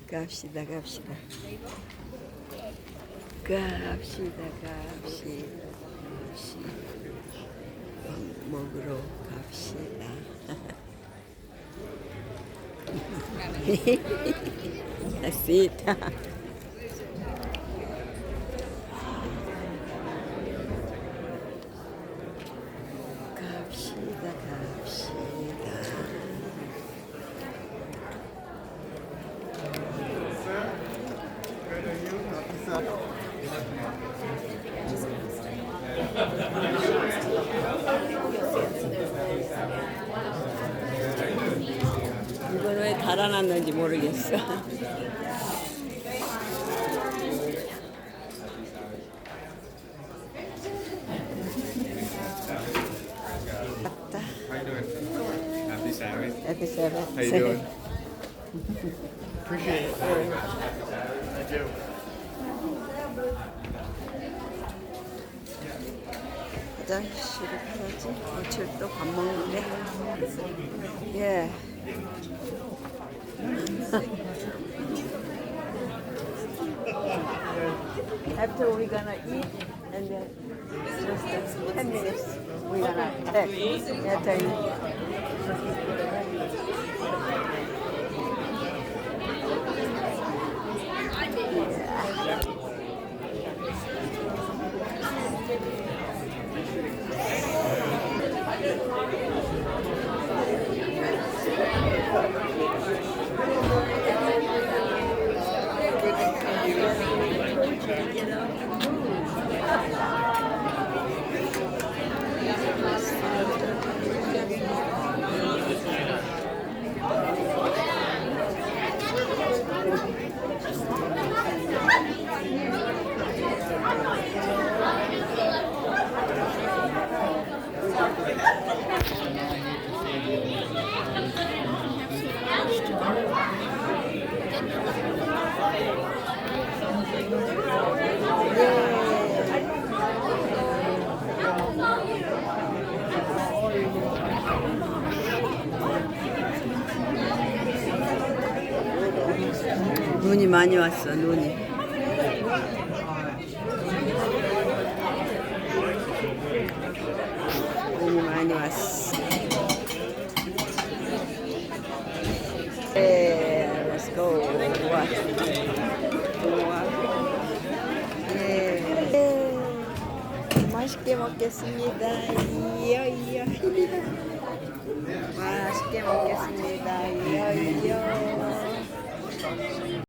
갑시다, 갑시다. 갑시다, 갑시다. 밥 먹으러 갑시다. Asita. 갑시다, 갑시다. 이건 왜 달아놨는지 모르겠어. 갔다. How you doing? Happy Saturday. Happy Sabbath. How you doing? Appreciate it. Thank you. 화장실을 가야지. 며칠 또 밥 먹는데. 예. After we're gonna eat and then just 10 minutes we're gonna take. Yeah, tell you. 눈이 많이 왔어, 눈이. 눈이 많이 왔어. Let's go. 좋아. 좋아. 맛있게 먹겠습니다. 이요, 이요. 맛있게 먹겠습니다. 이요, 이요.